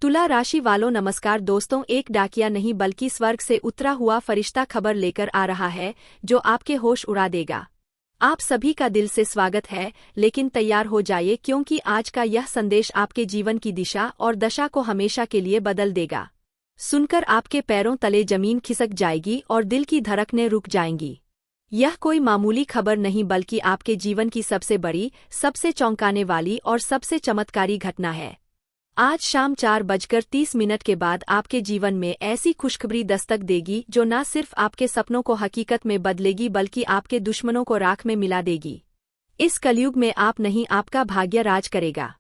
तुला राशि वालों नमस्कार दोस्तों, एक डाकिया नहीं बल्कि स्वर्ग से उतरा हुआ फरिश्ता खबर लेकर आ रहा है जो आपके होश उड़ा देगा। आप सभी का दिल से स्वागत है, लेकिन तैयार हो जाइए क्योंकि आज का यह संदेश आपके जीवन की दिशा और दशा को हमेशा के लिए बदल देगा। सुनकर आपके पैरों तले जमीन खिसक जाएगी और दिल की धड़कनें रुक जाएंगी। यह कोई मामूली खबर नहीं बल्कि आपके जीवन की सबसे बड़ी, सबसे चौंकाने वाली और सबसे चमत्कारी घटना है। आज शाम 4:30 के बाद आपके जीवन में ऐसी खुशखबरी दस्तक देगी जो न सिर्फ आपके सपनों को हकीकत में बदलेगी बल्कि आपके दुश्मनों को राख में मिला देगी। इस कलयुग में आप नहीं, आपका भाग्य राज करेगा।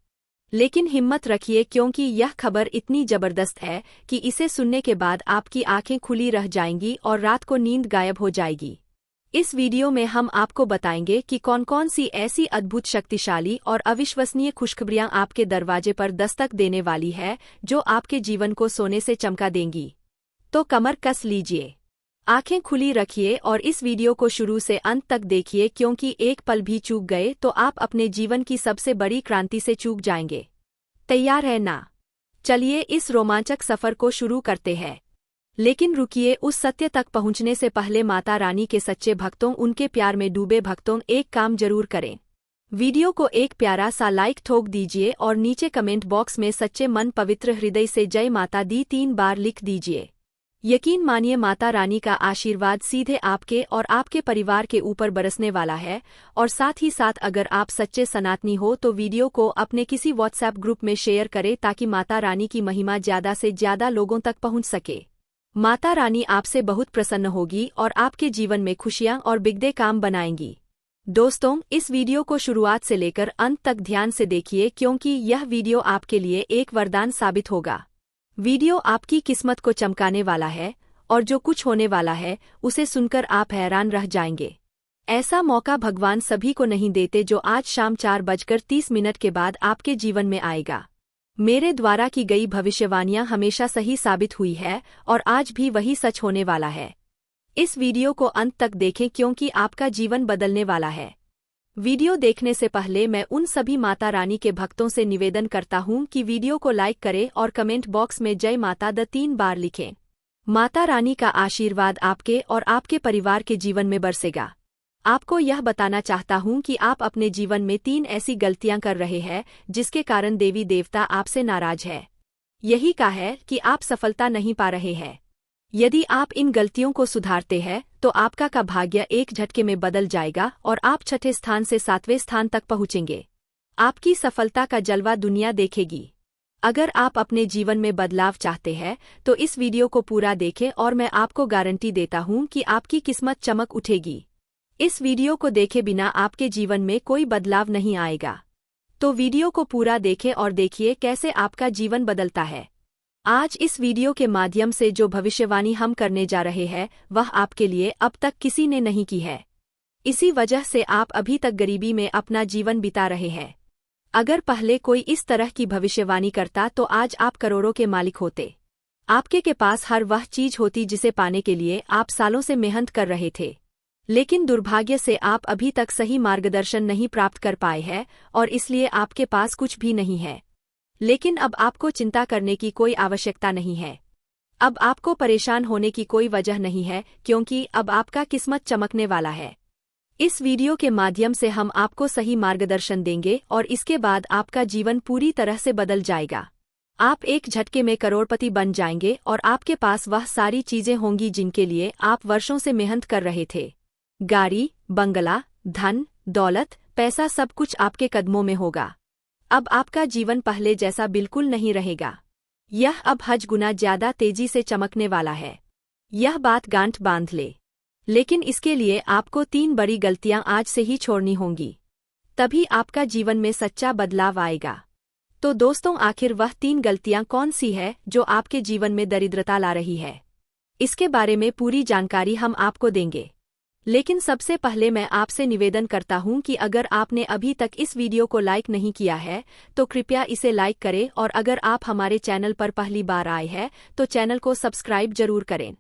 लेकिन हिम्मत रखिए क्योंकि यह खबर इतनी जबरदस्त है कि इसे सुनने के बाद आपकी आंखें खुली रह जाएंगी और रात को नींद गायब हो जाएगी। इस वीडियो में हम आपको बताएंगे कि कौन कौन सी ऐसी अद्भुत, शक्तिशाली और अविश्वसनीय खुशखबरियां आपके दरवाजे पर दस्तक देने वाली है जो आपके जीवन को सोने से चमका देंगी। तो कमर कस लीजिए, आंखें खुली रखिए और इस वीडियो को शुरू से अंत तक देखिए क्योंकि एक पल भी चूक गए तो आप अपने जीवन की सबसे बड़ी क्रांति से चूक जाएंगे। तैयार है ना? चलिए इस रोमांचक सफर को शुरू करते हैं। लेकिन रुकिए, उस सत्य तक पहुंचने से पहले माता रानी के सच्चे भक्तों, उनके प्यार में डूबे भक्तों, एक काम जरूर करें। वीडियो को एक प्यारा सा लाइक ठोक दीजिए और नीचे कमेंट बॉक्स में सच्चे मन पवित्र हृदय से जय माता दी 3 बार लिख दीजिए। यकीन मानिए माता रानी का आशीर्वाद सीधे आपके और आपके परिवार के ऊपर बरसने वाला है। और साथ ही साथ अगर आप सच्चे सनातनी हो तो वीडियो को अपने किसी व्हाट्सएप ग्रुप में शेयर करें ताकि माता रानी की महिमा ज्यादा से ज्यादा लोगों तक पहुंच सके। माता रानी आपसे बहुत प्रसन्न होगी और आपके जीवन में खुशियां और बिगड़े काम बनाएंगी। दोस्तों, इस वीडियो को शुरुआत से लेकर अंत तक ध्यान से देखिए क्योंकि यह वीडियो आपके लिए एक वरदान साबित होगा। वीडियो आपकी किस्मत को चमकाने वाला है और जो कुछ होने वाला है उसे सुनकर आप हैरान रह जाएंगे। ऐसा मौका भगवान सभी को नहीं देते जो आज शाम 4:30 के बाद आपके जीवन में आएगा। मेरे द्वारा की गई भविष्यवाणियां हमेशा सही साबित हुई है और आज भी वही सच होने वाला है। इस वीडियो को अंत तक देखें क्योंकि आपका जीवन बदलने वाला है। वीडियो देखने से पहले मैं उन सभी माता रानी के भक्तों से निवेदन करता हूं कि वीडियो को लाइक करें और कमेंट बॉक्स में जय माता द 3 बार लिखें। माता रानी का आशीर्वाद आपके और आपके परिवार के जीवन में बरसेगा। आपको यह बताना चाहता हूं कि आप अपने जीवन में 3 ऐसी गलतियां कर रहे हैं जिसके कारण देवी देवता आपसे नाराज है। यही का है कि आप सफलता नहीं पा रहे हैं। यदि आप इन गलतियों को सुधारते हैं तो आपका का भाग्य एक झटके में बदल जाएगा और आप 6ठे स्थान से 7वें स्थान तक पहुंचेंगे। आपकी सफलता का जलवा दुनिया देखेगी। अगर आप अपने जीवन में बदलाव चाहते हैं तो इस वीडियो को पूरा देखें और मैं आपको गारंटी देता हूं कि आपकी किस्मत चमक उठेगी। इस वीडियो को देखे बिना आपके जीवन में कोई बदलाव नहीं आएगा। तो वीडियो को पूरा देखें और देखिए कैसे आपका जीवन बदलता है। आज इस वीडियो के माध्यम से जो भविष्यवाणी हम करने जा रहे हैं वह आपके लिए अब तक किसी ने नहीं की है। इसी वजह से आप अभी तक गरीबी में अपना जीवन बिता रहे हैं। अगर पहले कोई इस तरह की भविष्यवाणी करता तो आज आप करोड़ों के मालिक होते। आपके के पास हर वह चीज होती जिसे पाने के लिए आप सालों से मेहनत कर रहे थे। लेकिन दुर्भाग्य से आप अभी तक सही मार्गदर्शन नहीं प्राप्त कर पाए हैं और इसलिए आपके पास कुछ भी नहीं है। लेकिन अब आपको चिंता करने की कोई आवश्यकता नहीं है। अब आपको परेशान होने की कोई वजह नहीं है क्योंकि अब आपका किस्मत चमकने वाला है। इस वीडियो के माध्यम से हम आपको सही मार्गदर्शन देंगे और इसके बाद आपका जीवन पूरी तरह से बदल जाएगा। आप एक झटके में करोड़पति बन जाएंगे और आपके पास वह सारी चीजें होंगी जिनके लिए आप वर्षों से मेहनत कर रहे थे। गाड़ी, बंगला, धन, दौलत, पैसा, सब कुछ आपके कदमों में होगा। अब आपका जीवन पहले जैसा बिल्कुल नहीं रहेगा। यह अब हज गुना ज्यादा तेजी से चमकने वाला है। यह बात गांठ बांध ले। लेकिन इसके लिए आपको 3 बड़ी गलतियां आज से ही छोड़नी होंगी, तभी आपका जीवन में सच्चा बदलाव आएगा। तो दोस्तों, आखिर वह 3 गलतियां कौन सी है जो आपके जीवन में दरिद्रता ला रही है? इसके बारे में पूरी जानकारी हम आपको देंगे। लेकिन सबसे पहले मैं आपसे निवेदन करता हूं कि अगर आपने अभी तक इस वीडियो को लाइक नहीं किया है तो कृपया इसे लाइक करें और अगर आप हमारे चैनल पर पहली बार आए हैं तो चैनल को सब्सक्राइब जरूर करें।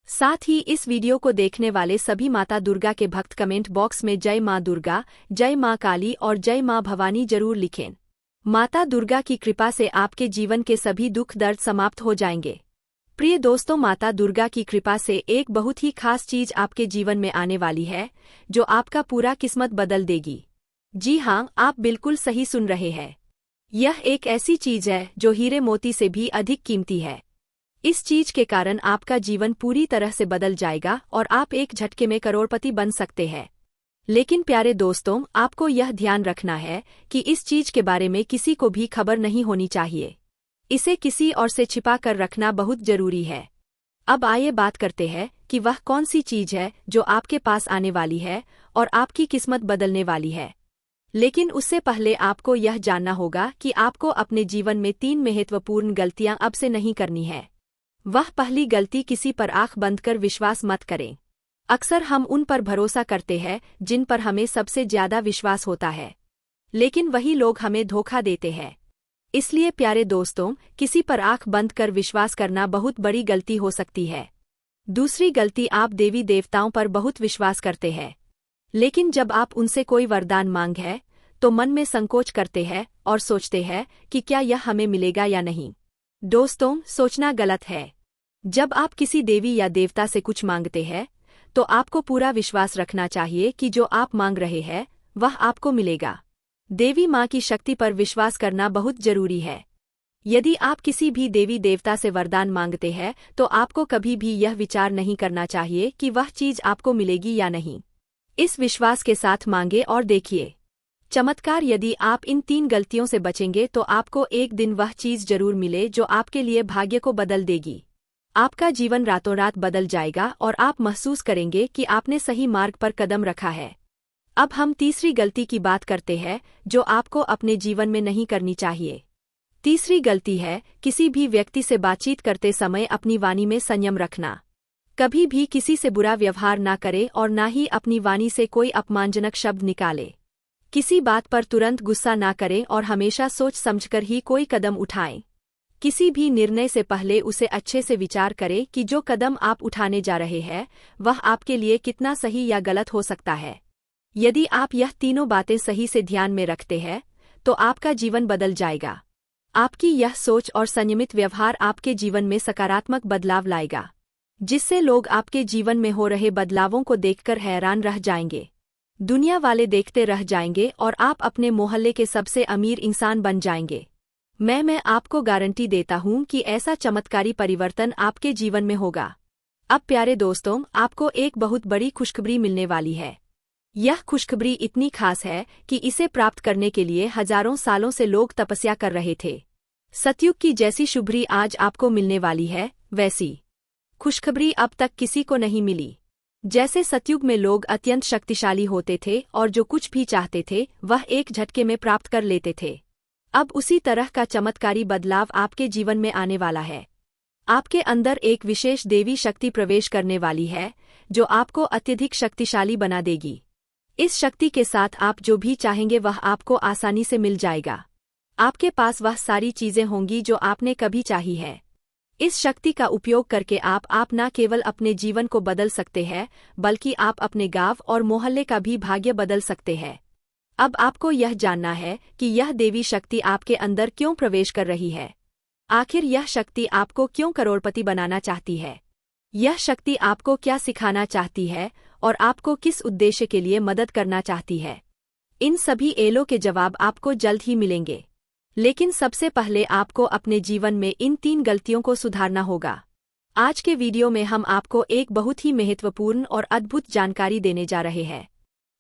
साथ ही इस वीडियो को देखने वाले सभी माता दुर्गा के भक्त कमेंट बॉक्स में जय मां दुर्गा, जय मां काली और जय मां भवानी जरूर लिखें। माता दुर्गा की कृपा से आपके जीवन के सभी दुख दर्द समाप्त हो जाएंगे। प्रिय दोस्तों, माता दुर्गा की कृपा से एक बहुत ही खास चीज आपके जीवन में आने वाली है जो आपका पूरा किस्मत बदल देगी। जी हाँ, आप बिल्कुल सही सुन रहे हैं। यह एक ऐसी चीज है जो हीरे मोती से भी अधिक कीमती है। इस चीज के कारण आपका जीवन पूरी तरह से बदल जाएगा और आप एक झटके में करोड़पति बन सकते हैं। लेकिन प्यारे दोस्तों, आपको यह ध्यान रखना है कि इस चीज के बारे में किसी को भी खबर नहीं होनी चाहिए। इसे किसी और से छिपा कर रखना बहुत जरूरी है। अब आइए बात करते हैं कि वह कौन सी चीज है जो आपके पास आने वाली है और आपकी किस्मत बदलने वाली है। लेकिन उससे पहले आपको यह जानना होगा कि आपको अपने जीवन में 3 महत्वपूर्ण गलतियां अब से नहीं करनी है। वह पहली गलती, किसी पर आंख बंद कर विश्वास मत करें। अक्सर हम उन पर भरोसा करते हैं जिन पर हमें सबसे ज्यादा विश्वास होता है, लेकिन वही लोग हमें धोखा देते हैं। इसलिए प्यारे दोस्तों, किसी पर आंख बंद कर विश्वास करना बहुत बड़ी गलती हो सकती है। दूसरी गलती, आप देवी देवताओं पर बहुत विश्वास करते हैं, लेकिन जब आप उनसे कोई वरदान मांग है तो मन में संकोच करते हैं और सोचते हैं कि क्या यह हमें मिलेगा या नहीं। दोस्तों, सोचना गलत है। जब आप किसी देवी या देवता से कुछ मांगते हैं तो आपको पूरा विश्वास रखना चाहिए कि जो आप मांग रहे हैं वह आपको मिलेगा। देवी माँ की शक्ति पर विश्वास करना बहुत जरूरी है। यदि आप किसी भी देवी देवता से वरदान मांगते हैं तो आपको कभी भी यह विचार नहीं करना चाहिए कि वह चीज आपको मिलेगी या नहीं। इस विश्वास के साथ मांगे और देखिए चमत्कार। यदि आप इन 3 गलतियों से बचेंगे तो आपको एक दिन वह चीज जरूर मिले जो आपके लिए भाग्य को बदल देगी। आपका जीवन रातों रात बदल जाएगा और आप महसूस करेंगे कि आपने सही मार्ग पर कदम रखा है। अब हम तीसरी गलती की बात करते हैं जो आपको अपने जीवन में नहीं करनी चाहिए। तीसरी गलती है किसी भी व्यक्ति से बातचीत करते समय अपनी वाणी में संयम रखना। कभी भी किसी से बुरा व्यवहार ना करें और ना ही अपनी वाणी से कोई अपमानजनक शब्द निकाले। किसी बात पर तुरंत गुस्सा ना करें और हमेशा सोच समझकर ही कोई कदम उठाएं। किसी भी निर्णय से पहले उसे अच्छे से विचार करें कि जो कदम आप उठाने जा रहे हैं वह आपके लिए कितना सही या गलत हो सकता है। यदि आप यह तीनों बातें सही से ध्यान में रखते हैं तो आपका जीवन बदल जाएगा। आपकी यह सोच और संयमित व्यवहार आपके जीवन में सकारात्मक बदलाव लाएगा, जिससे लोग आपके जीवन में हो रहे बदलावों को देखकर हैरान रह जाएंगे। दुनिया वाले देखते रह जाएंगे और आप अपने मोहल्ले के सबसे अमीर इंसान बन जाएंगे। मैं आपको गारंटी देता हूं कि ऐसा चमत्कारी परिवर्तन आपके जीवन में होगा। अब प्यारे दोस्तों, आपको एक बहुत बड़ी खुशखबरी मिलने वाली है। यह खुशखबरी इतनी खास है कि इसे प्राप्त करने के लिए हजारों सालों से लोग तपस्या कर रहे थे। सतयुग की जैसी शुभरी आज आपको मिलने वाली है, वैसी खुशखबरी अब तक किसी को नहीं मिली। जैसे सतयुग में लोग अत्यंत शक्तिशाली होते थे और जो कुछ भी चाहते थे वह एक झटके में प्राप्त कर लेते थे, अब उसी तरह का चमत्कारी बदलाव आपके जीवन में आने वाला है। आपके अंदर एक विशेष देवी शक्ति प्रवेश करने वाली है जो आपको अत्यधिक शक्तिशाली बना देगी। इस शक्ति के साथ आप जो भी चाहेंगे वह आपको आसानी से मिल जाएगा। आपके पास वह सारी चीजें होंगी जो आपने कभी चाही है। इस शक्ति का उपयोग करके आप न केवल अपने जीवन को बदल सकते हैं बल्कि आप अपने गांव और मोहल्ले का भी भाग्य बदल सकते हैं। अब आपको यह जानना है कि यह देवी शक्ति आपके अंदर क्यों प्रवेश कर रही है। आखिर यह शक्ति आपको क्यों करोड़पति बनाना चाहती है। यह शक्ति आपको क्या सिखाना चाहती है और आपको किस उद्देश्य के लिए मदद करना चाहती है। इन सभी एलों के जवाब आपको जल्द ही मिलेंगे, लेकिन सबसे पहले आपको अपने जीवन में इन 3 गलतियों को सुधारना होगा। आज के वीडियो में हम आपको एक बहुत ही महत्वपूर्ण और अद्भुत जानकारी देने जा रहे हैं।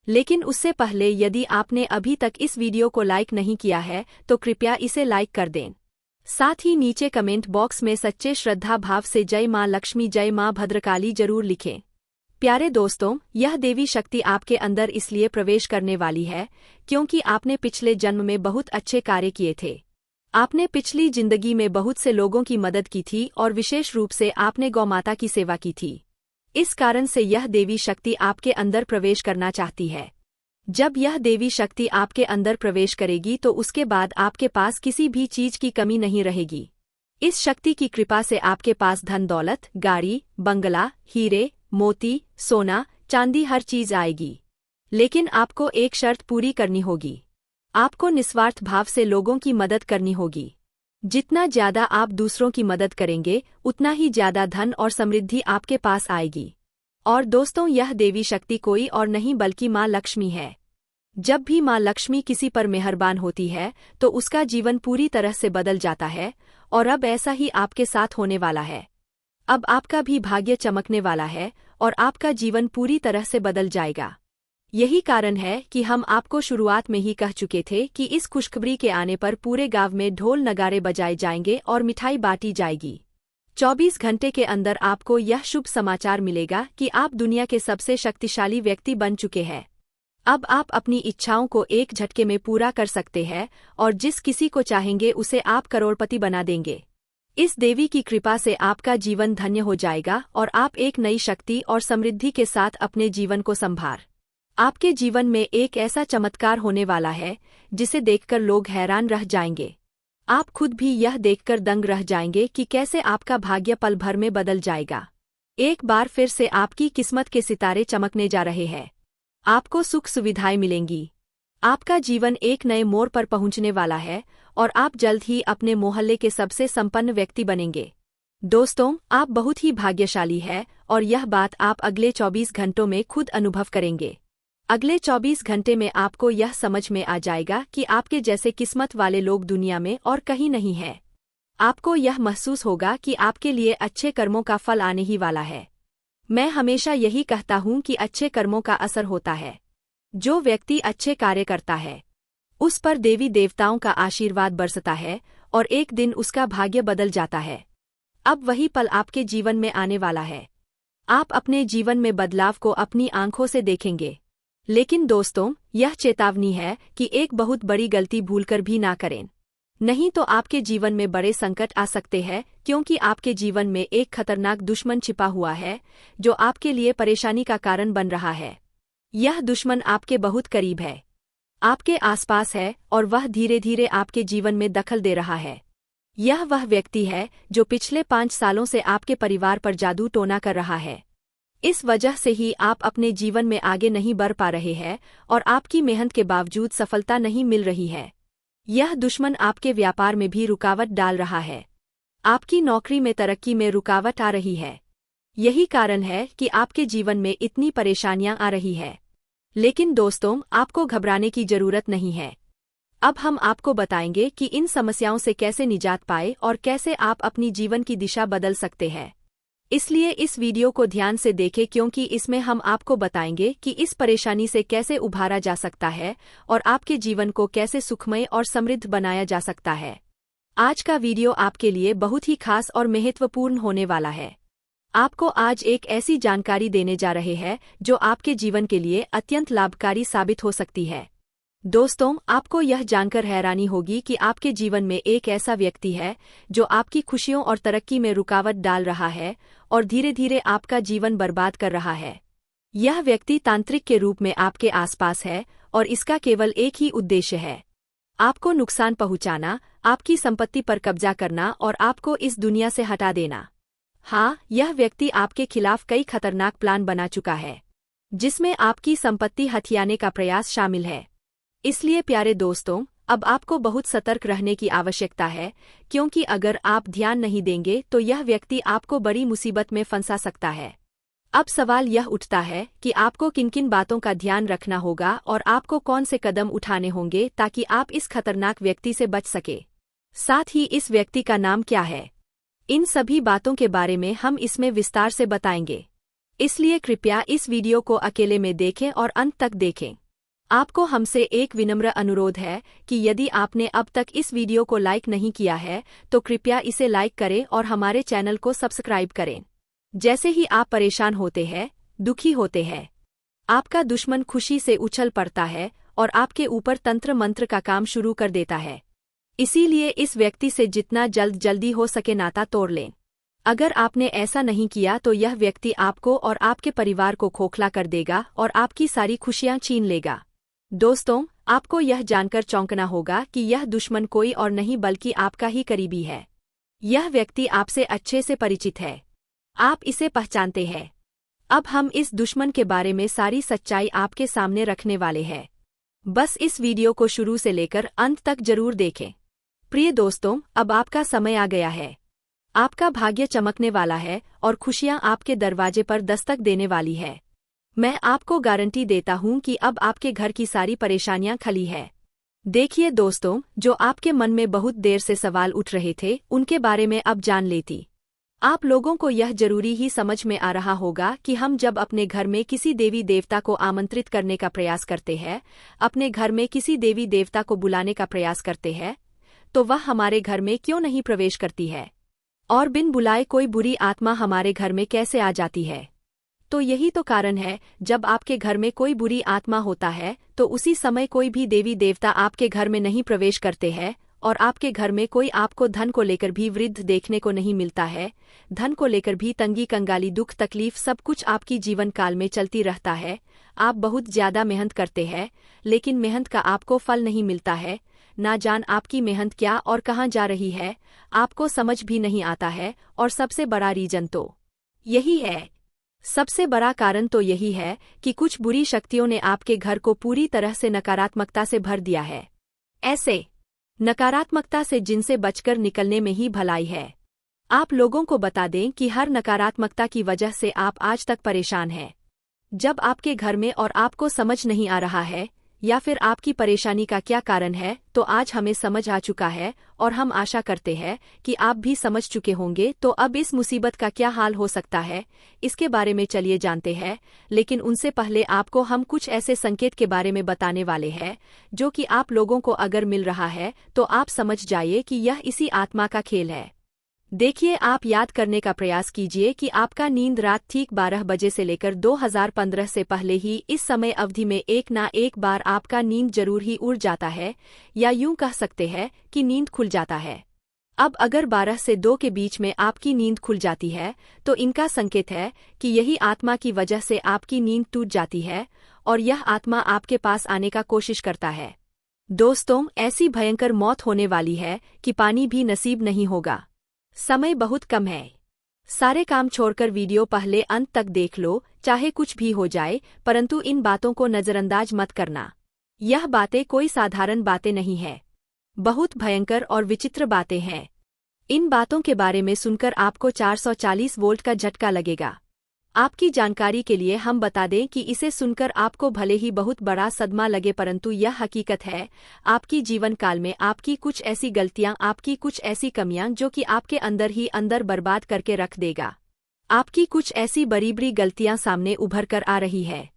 लेकिन उससे पहले यदि आपने अभी तक इस वीडियो को लाइक नहीं किया है तो कृपया इसे लाइक कर दें। साथ ही नीचे कमेंट बॉक्स में सच्चे श्रद्धा भाव से जय मां लक्ष्मी, जय मां भद्रकाली जरूर लिखें। प्यारे दोस्तों, यह देवी शक्ति आपके अंदर इसलिए प्रवेश करने वाली है क्योंकि आपने पिछले जन्म में बहुत अच्छे कार्य किए थे। आपने पिछली जिंदगी में बहुत से लोगों की मदद की थी और विशेष रूप से आपने गौमाता की सेवा की थी। इस कारण से यह देवी शक्ति आपके अंदर प्रवेश करना चाहती है। जब यह देवी शक्ति आपके अंदर प्रवेश करेगी तो उसके बाद आपके पास किसी भी चीज की कमी नहीं रहेगी। इस शक्ति की कृपा से आपके पास धन दौलत, गाड़ी, बंगला, हीरे, मोती, सोना, चांदी हर चीज आएगी। लेकिन आपको एक शर्त पूरी करनी होगी। आपको निस्वार्थ भाव से लोगों की मदद करनी होगी। जितना ज्यादा आप दूसरों की मदद करेंगे उतना ही ज्यादा धन और समृद्धि आपके पास आएगी। और दोस्तों, यह देवी शक्ति कोई और नहीं बल्कि माँ लक्ष्मी है। जब भी माँ लक्ष्मी किसी पर मेहरबान होती है तो उसका जीवन पूरी तरह से बदल जाता है, और अब ऐसा ही आपके साथ होने वाला है। अब आपका भी भाग्य चमकने वाला है और आपका जीवन पूरी तरह से बदल जाएगा। यही कारण है कि हम आपको शुरुआत में ही कह चुके थे कि इस खुशखबरी के आने पर पूरे गांव में ढोल नगाड़े बजाए जाएंगे और मिठाई बांटी जाएगी। 24 घंटे के अंदर आपको यह शुभ समाचार मिलेगा कि आप दुनिया के सबसे शक्तिशाली व्यक्ति बन चुके हैं। अब आप अपनी इच्छाओं को एक झटके में पूरा कर सकते हैं और जिस किसी को चाहेंगे उसे आप करोड़पति बना देंगे। इस देवी की कृपा से आपका जीवन धन्य हो जाएगा और आप एक नई शक्ति और समृद्धि के साथ अपने जीवन को संभार। आपके जीवन में एक ऐसा चमत्कार होने वाला है जिसे देखकर लोग हैरान रह जाएंगे। आप खुद भी यह देखकर दंग रह जाएंगे कि कैसे आपका भाग्य पल भर में बदल जाएगा। एक बार फिर से आपकी किस्मत के सितारे चमकने जा रहे हैं। आपको सुख सुविधाएं मिलेंगी। आपका जीवन एक नए मोड़ पर पहुंचने वाला है और आप जल्द ही अपने मोहल्ले के सबसे संपन्न व्यक्ति बनेंगे। दोस्तों, आप बहुत ही भाग्यशाली हैं और यह बात आप अगले 24 घंटों में खुद अनुभव करेंगे। अगले 24 घंटे में आपको यह समझ में आ जाएगा कि आपके जैसे किस्मत वाले लोग दुनिया में और कहीं नहीं हैं। आपको यह महसूस होगा कि आपके लिए अच्छे कर्मों का फल आने ही वाला है। मैं हमेशा यही कहता हूँ कि अच्छे कर्मों का असर होता है। जो व्यक्ति अच्छे कार्य करता है उस पर देवी देवताओं का आशीर्वाद बरसता है और एक दिन उसका भाग्य बदल जाता है। अब वही पल आपके जीवन में आने वाला है। आप अपने जीवन में बदलाव को अपनी आंखों से देखेंगे। लेकिन दोस्तों, यह चेतावनी है कि एक बहुत बड़ी गलती भूलकर भी ना करें, नहीं तो आपके जीवन में बड़े संकट आ सकते हैं, क्योंकि आपके जीवन में एक खतरनाक दुश्मन छिपा हुआ है जो आपके लिए परेशानी का कारण बन रहा है। यह दुश्मन आपके बहुत करीब है, आपके आसपास है और वह धीरे धीरे आपके जीवन में दखल दे रहा है। यह वह व्यक्ति है जो पिछले 5 सालों से आपके परिवार पर जादू टोना कर रहा है। इस वजह से ही आप अपने जीवन में आगे नहीं बढ़ पा रहे हैं और आपकी मेहनत के बावजूद सफलता नहीं मिल रही है। यह दुश्मन आपके व्यापार में भी रुकावट डाल रहा है। आपकी नौकरी में तरक्की में रुकावट आ रही है। यही कारण है कि आपके जीवन में इतनी परेशानियां आ रही है। लेकिन दोस्तों, आपको घबराने की जरूरत नहीं है। अब हम आपको बताएंगे कि इन समस्याओं से कैसे निजात पाए और कैसे आप अपनी जीवन की दिशा बदल सकते हैं। इसलिए इस वीडियो को ध्यान से देखें, क्योंकि इसमें हम आपको बताएंगे कि इस परेशानी से कैसे उभारा जा सकता है और आपके जीवन को कैसे सुखमय और समृद्ध बनाया जा सकता है। आज का वीडियो आपके लिए बहुत ही खास और महत्वपूर्ण होने वाला है। आपको आज एक ऐसी जानकारी देने जा रहे हैं जो आपके जीवन के लिए अत्यंत लाभकारी साबित हो सकती है। दोस्तों, आपको यह जानकर हैरानी होगी कि आपके जीवन में एक ऐसा व्यक्ति है जो आपकी खुशियों और तरक्की में रुकावट डाल रहा है और धीरे धीरे आपका जीवन बर्बाद कर रहा है। यह व्यक्ति तांत्रिक के रूप में आपके आसपास है और इसका केवल एक ही उद्देश्य है, आपको नुकसान पहुंचाना, आपकी संपत्ति पर कब्जा करना और आपको इस दुनिया से हटा देना। हाँ, यह व्यक्ति आपके खिलाफ कई खतरनाक प्लान बना चुका है, जिसमें आपकी संपत्ति हथियाने का प्रयास शामिल है। इसलिए प्यारे दोस्तों, अब आपको बहुत सतर्क रहने की आवश्यकता है, क्योंकि अगर आप ध्यान नहीं देंगे तो यह व्यक्ति आपको बड़ी मुसीबत में फंसा सकता है। अब सवाल यह उठता है कि आपको किन किन बातों का ध्यान रखना होगा और आपको कौन से कदम उठाने होंगे ताकि आप इस खतरनाक व्यक्ति से बच सके। साथ ही इस व्यक्ति का नाम क्या है, इन सभी बातों के बारे में हम इसमें विस्तार से बताएंगे। इसलिए कृपया इस वीडियो को अकेले में देखें और अंत तक देखें। आपको हमसे एक विनम्र अनुरोध है कि यदि आपने अब तक इस वीडियो को लाइक नहीं किया है तो कृपया इसे लाइक करें और हमारे चैनल को सब्सक्राइब करें। जैसे ही आप परेशान होते हैं, दुखी होते हैं, आपका दुश्मन खुशी से उछल पड़ता है और आपके ऊपर तंत्र मंत्र का काम शुरू कर देता है। इसीलिए इस व्यक्ति से जितना जल्दी हो सके नाता तोड़ लें। अगर आपने ऐसा नहीं किया तो यह व्यक्ति आपको और आपके परिवार को खोखला कर देगा और आपकी सारी खुशियां छीन लेगा। दोस्तों, आपको यह जानकर चौंकना होगा कि यह दुश्मन कोई और नहीं बल्कि आपका ही करीबी है। यह व्यक्ति आपसे अच्छे से परिचित है, आप इसे पहचानते हैं। अब हम इस दुश्मन के बारे में सारी सच्चाई आपके सामने रखने वाले हैं। बस इस वीडियो को शुरू से लेकर अंत तक जरूर देखें। प्रिय दोस्तों, अब आपका समय आ गया है। आपका भाग्य चमकने वाला है और खुशियां आपके दरवाजे पर दस्तक देने वाली है। मैं आपको गारंटी देता हूं कि अब आपके घर की सारी परेशानियां खली है। देखिए दोस्तों, जो आपके मन में बहुत देर से सवाल उठ रहे थे, उनके बारे में अब जान लेती। आप लोगों को यह जरूरी ही समझ में आ रहा होगा कि हम जब अपने घर में किसी देवी देवता को आमंत्रित करने का प्रयास करते हैं, अपने घर में किसी देवी देवता को बुलाने का प्रयास करते हैं, तो वह हमारे घर में क्यों नहीं प्रवेश करती है और बिन बुलाए कोई बुरी आत्मा हमारे घर में कैसे आ जाती है। तो यही तो कारण है, जब आपके घर में कोई बुरी आत्मा होता है तो उसी समय कोई भी देवी देवता आपके घर में नहीं प्रवेश करते हैं और आपके घर में कोई आपको धन को लेकर भी वृद्ध देखने को नहीं मिलता है। धन को लेकर भी तंगी कंगाली दुख तकलीफ सब कुछ आपकी जीवन काल में चलती रहता है। आप बहुत ज्यादा मेहनत करते हैं, लेकिन मेहनत का आपको फल नहीं मिलता है। ना जान आपकी मेहनत क्या और कहाँ जा रही है, आपको समझ भी नहीं आता है। और सबसे बड़ा रीजन तो यही है, सबसे बड़ा कारण तो यही है कि कुछ बुरी शक्तियों ने आपके घर को पूरी तरह से नकारात्मकता से भर दिया है। ऐसे नकारात्मकता से जिनसे बचकर निकलने में ही भलाई है। आप लोगों को बता दें कि हर नकारात्मकता की वजह से आप आज तक परेशान हैं। जब आपके घर में और आपको समझ नहीं आ रहा है या फिर आपकी परेशानी का क्या कारण है, तो आज हमें समझ आ चुका है और हम आशा करते हैं कि आप भी समझ चुके होंगे। तो अब इस मुसीबत का क्या हाल हो सकता है, इसके बारे में चलिए जानते हैं। लेकिन उनसे पहले आपको हम कुछ ऐसे संकेत के बारे में बताने वाले हैं जो कि आप लोगों को अगर मिल रहा है तो आप समझ जाइए कि यह इसी आत्मा का खेल है। देखिए, आप याद करने का प्रयास कीजिए कि आपका नींद रात ठीक 12 बजे से लेकर 2015 से पहले ही इस समय अवधि में एक ना एक बार आपका नींद जरूर ही उड़ जाता है, या यूं कह सकते हैं कि नींद खुल जाता है। अब अगर 12 से 2 के बीच में आपकी नींद खुल जाती है तो इनका संकेत है कि यही आत्मा की वजह से आपकी नींद टूट जाती है और यह आत्मा आपके पास आने का कोशिश करता है। दोस्तों, ऐसी भयंकर मौत होने वाली है कि पानी भी नसीब नहीं होगा। समय बहुत कम है, सारे काम छोड़कर वीडियो पहले अंत तक देख लो, चाहे कुछ भी हो जाए, परंतु इन बातों को नजरअंदाज मत करना। यह बातें कोई साधारण बातें नहीं है, बहुत भयंकर और विचित्र बातें हैं। इन बातों के बारे में सुनकर आपको 440 वोल्ट का झटका लगेगा। आपकी जानकारी के लिए हम बता दें कि इसे सुनकर आपको भले ही बहुत बड़ा सदमा लगे, परंतु यह हकीकत है। आपकी जीवन काल में आपकी कुछ ऐसी गलतियां, आपकी कुछ ऐसी कमियां जो कि आपके अंदर ही अंदर बर्बाद करके रख देगा। आपकी कुछ ऐसी बड़ी बड़ी गलतियां सामने उभर कर आ रही है,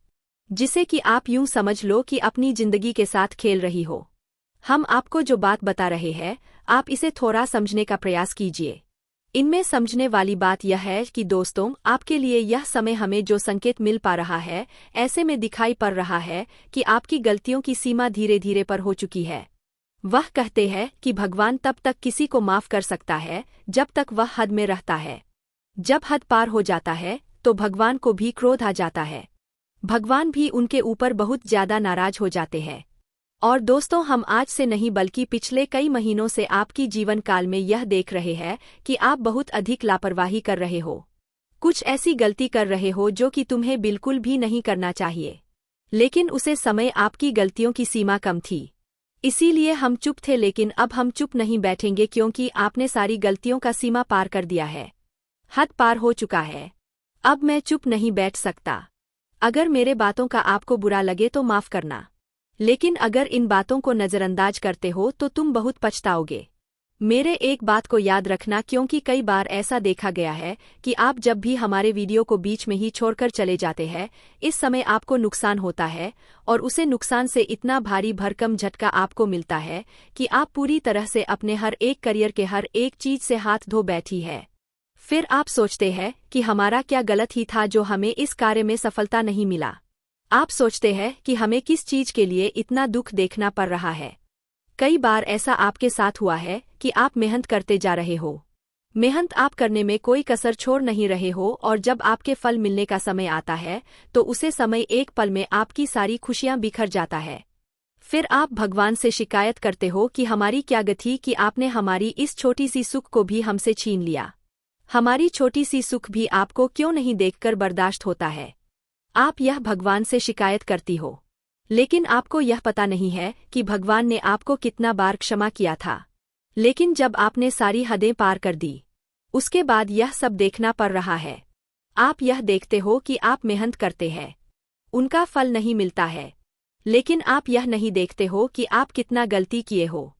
जिसे कि आप यूं समझ लो कि अपनी जिंदगी के साथ खेल रही हो। हम आपको जो बात बता रहे हैं, आप इसे थोड़ा समझने का प्रयास कीजिए। इनमें समझने वाली बात यह है कि दोस्तों, आपके लिए यह समय हमें जो संकेत मिल पा रहा है, ऐसे में दिखाई पड़ रहा है कि आपकी गलतियों की सीमा धीरे धीरे पर हो चुकी है। वह कहते हैं कि भगवान तब तक किसी को माफ कर सकता है जब तक वह हद में रहता है। जब हद पार हो जाता है तो भगवान को भी क्रोध आ जाता है, भगवान भी उनके ऊपर बहुत ज्यादा नाराज हो जाते हैं। और दोस्तों, हम आज से नहीं बल्कि पिछले कई महीनों से आपकी जीवन काल में यह देख रहे हैं कि आप बहुत अधिक लापरवाही कर रहे हो, कुछ ऐसी गलती कर रहे हो जो कि तुम्हें बिल्कुल भी नहीं करना चाहिए। लेकिन उसे समय आपकी गलतियों की सीमा कम थी, इसीलिए हम चुप थे। लेकिन अब हम चुप नहीं बैठेंगे, क्योंकि आपने सारी गलतियों का सीमा पार कर दिया है, हद पार हो चुका है। अब मैं चुप नहीं बैठ सकता। अगर मेरे बातों का आपको बुरा लगे तो माफ करना, लेकिन अगर इन बातों को नजरअंदाज करते हो तो तुम बहुत पछताओगे। मेरे एक बात को याद रखना, क्योंकि कई बार ऐसा देखा गया है कि आप जब भी हमारे वीडियो को बीच में ही छोड़कर चले जाते हैं, इस समय आपको नुकसान होता है और उसे नुकसान से इतना भारी भरकम झटका आपको मिलता है कि आप पूरी तरह से अपने हर एक करियर के हर एक चीज से हाथ धो बैठी है। फिर आप सोचते हैं कि हमारा क्या गलत ही था जो हमें इस कार्य में सफलता नहीं मिला। आप सोचते हैं कि हमें किस चीज के लिए इतना दुख देखना पड़ रहा है। कई बार ऐसा आपके साथ हुआ है कि आप मेहनत करते जा रहे हो, मेहनत आप करने में कोई कसर छोड़ नहीं रहे हो, और जब आपके फल मिलने का समय आता है तो उसे समय एक पल में आपकी सारी खुशियां बिखर जाता है। फिर आप भगवान से शिकायत करते हो कि हमारी क्या गति कि आपने हमारी इस छोटी सी सुख को भी हमसे छीन लिया। हमारी छोटी सी सुख भी आपको क्यों नहीं देखकर बर्दाश्त होता है। आप यह भगवान से शिकायत करती हो, लेकिन आपको यह पता नहीं है कि भगवान ने आपको कितना बार क्षमा किया था। लेकिन जब आपने सारी हदें पार कर दी, उसके बाद यह सब देखना पड़ रहा है। आप यह देखते हो कि आप मेहनत करते हैं, उनका फल नहीं मिलता है। लेकिन आप यह नहीं देखते हो कि आप कितना गलती किए हो,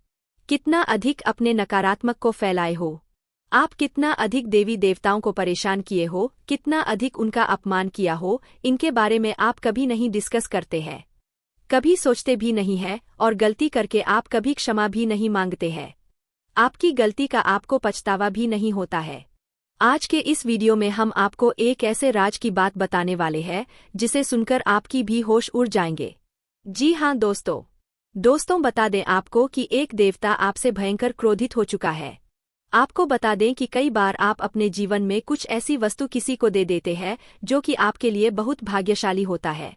कितना अधिक अपने नकारात्मक को फैलाए हो, आप कितना अधिक देवी देवताओं को परेशान किए हो, कितना अधिक उनका अपमान किया हो। इनके बारे में आप कभी नहीं डिस्कस करते हैं, कभी सोचते भी नहीं है, और गलती करके आप कभी क्षमा भी नहीं मांगते हैं। आपकी गलती का आपको पछतावा भी नहीं होता है। आज के इस वीडियो में हम आपको एक ऐसे राज की बात बताने वाले हैं जिसे सुनकर आपकी भी होश उड़ जाएंगे। जी हाँ दोस्तों बता दें आपको कि एक देवता आपसे भयंकर क्रोधित हो चुका है। आपको बता दें कि कई बार आप अपने जीवन में कुछ ऐसी वस्तु किसी को दे देते हैं जो कि आपके लिए बहुत भाग्यशाली होता है,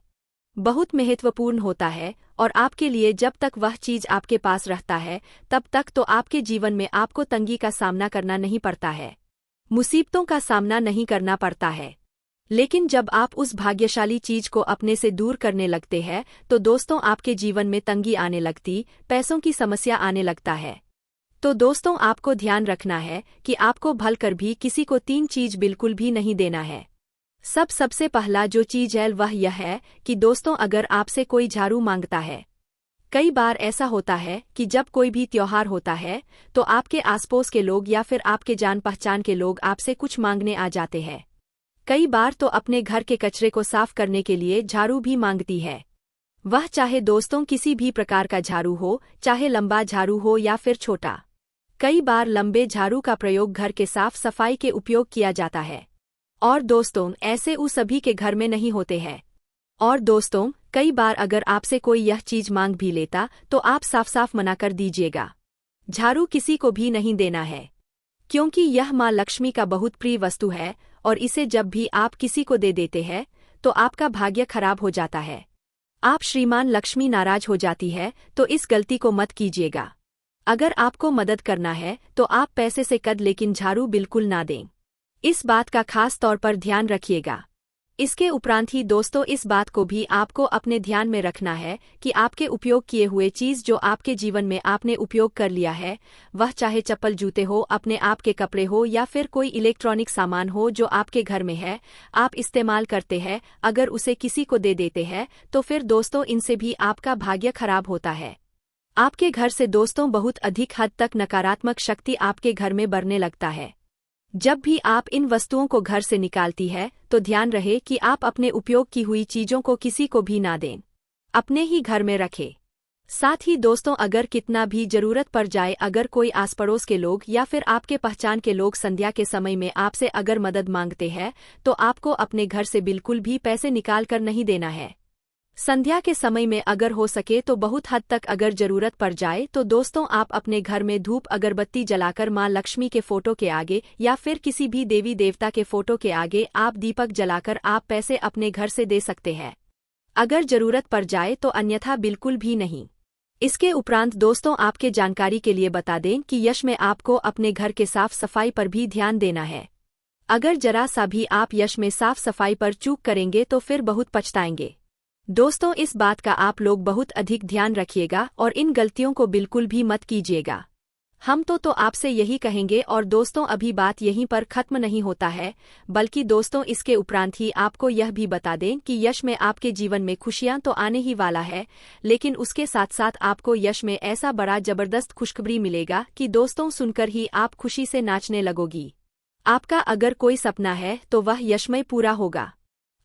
बहुत महत्वपूर्ण होता है, और आपके लिए जब तक वह चीज आपके पास रहता है तब तक तो आपके जीवन में आपको तंगी का सामना करना नहीं पड़ता है, मुसीबतों का सामना नहीं करना पड़ता है। लेकिन जब आप उस भाग्यशाली चीज को अपने से दूर करने लगते हैं तो दोस्तों आपके जीवन में तंगी आने लगती, पैसों की समस्या आने लगता है। तो दोस्तों आपको ध्यान रखना है कि आपको भल कर भी किसी को 3 चीज बिल्कुल भी नहीं देना है। सबसे पहला जो चीज है वह यह है कि दोस्तों अगर आपसे कोई झाड़ू मांगता है, कई बार ऐसा होता है कि जब कोई भी त्योहार होता है तो आपके आसपास के लोग या फिर आपके जान पहचान के लोग आपसे कुछ मांगने आ जाते हैं। कई बार तो अपने घर के कचरे को साफ करने के लिए झाड़ू भी मांगती है, वह चाहे दोस्तों किसी भी प्रकार का झाड़ू हो, चाहे लंबा झाड़ू हो या फिर छोटा। कई बार लंबे झाड़ू का प्रयोग घर के साफ सफाई के उपयोग किया जाता है, और दोस्तों ऐसे उस सभी के घर में नहीं होते हैं। और दोस्तों कई बार अगर आपसे कोई यह चीज मांग भी लेता तो आप साफ साफ मना कर दीजिएगा। झाड़ू किसी को भी नहीं देना है, क्योंकि यह माँ लक्ष्मी का बहुत प्रिय वस्तु है, और इसे जब भी आप किसी को दे देते हैं तो आपका भाग्य खराब हो जाता है, आप श्रीमान लक्ष्मी नाराज हो जाती है। तो इस गलती को मत कीजिएगा। अगर आपको मदद करना है तो आप पैसे से कद लेकिन झाड़ू बिल्कुल ना दें, इस बात का खास तौर पर ध्यान रखिएगा। इसके उपरांत ही दोस्तों इस बात को भी आपको अपने ध्यान में रखना है कि आपके उपयोग किए हुए चीज जो आपके जीवन में आपने उपयोग कर लिया है, वह चाहे चप्पल जूते हो, अपने आप के कपड़े हो, या फिर कोई इलेक्ट्रॉनिक सामान हो जो आपके घर में है, आप इस्तेमाल करते हैं, अगर उसे किसी को दे देते हैं तो फिर दोस्तों इनसे भी आपका भाग्य खराब होता है। आपके घर से दोस्तों बहुत अधिक हद तक नकारात्मक शक्ति आपके घर में बढ़ने लगता है। जब भी आप इन वस्तुओं को घर से निकालती है तो ध्यान रहे कि आप अपने उपयोग की हुई चीजों को किसी को भी ना दें, अपने ही घर में रखें। साथ ही दोस्तों अगर कितना भी जरूरत पड़ जाए, अगर कोई आस पड़ोस के लोग या फिर आपके पहचान के लोग संध्या के समय में आपसे अगर मदद मांगते हैं तो आपको अपने घर से बिल्कुल भी पैसे निकाल कर नहीं देना है। संध्या के समय में अगर हो सके तो बहुत हद तक अगर जरूरत पड़ जाए तो दोस्तों आप अपने घर में धूप अगरबत्ती जलाकर मां लक्ष्मी के फोटो के आगे या फिर किसी भी देवी देवता के फोटो के आगे आप दीपक जलाकर आप पैसे अपने घर से दे सकते हैं, अगर जरूरत पड़ जाए तो, अन्यथा बिल्कुल भी नहीं। इसके उपरांत दोस्तों आपके जानकारी के लिए बता दें कि यश में आपको अपने घर के साफ सफाई पर भी ध्यान देना है। अगर जरा सा भी आप यश में साफ सफाई पर चूक करेंगे तो फिर बहुत पछताएंगे। दोस्तों इस बात का आप लोग बहुत अधिक ध्यान रखिएगा और इन गलतियों को बिल्कुल भी मत कीजिएगा। हम तो आपसे यही कहेंगे। और दोस्तों अभी बात यहीं पर खत्म नहीं होता है, बल्कि दोस्तों इसके उपरांत ही आपको यह भी बता दें कि यश में आपके जीवन में खुशियां तो आने ही वाला है, लेकिन उसके साथ साथ आपको यश में ऐसा बड़ा जबरदस्त खुशखबरी मिलेगा कि दोस्तों सुनकर ही आप खुशी से नाचने लगोगी। आपका अगर कोई सपना है तो वह यशमय पूरा होगा।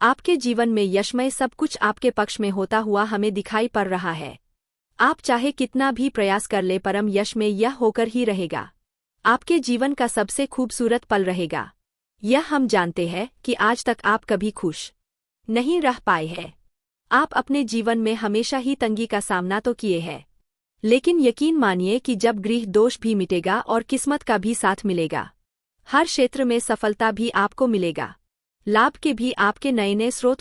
आपके जीवन में यशमय सब कुछ आपके पक्ष में होता हुआ हमें दिखाई पड़ रहा है। आप चाहे कितना भी प्रयास कर ले, परम यश में यह होकर ही रहेगा। आपके जीवन का सबसे खूबसूरत पल रहेगा। यह हम जानते हैं कि आज तक आप कभी खुश नहीं रह पाए हैं। आप अपने जीवन में हमेशा ही तंगी का सामना तो किए हैं, लेकिन यकीन मानिए कि जब गृह दोष भी मिटेगा और किस्मत का भी साथ मिलेगा, हर क्षेत्र में सफलता भी आपको मिलेगा, लाभ के भी आपके नए नए स्रोत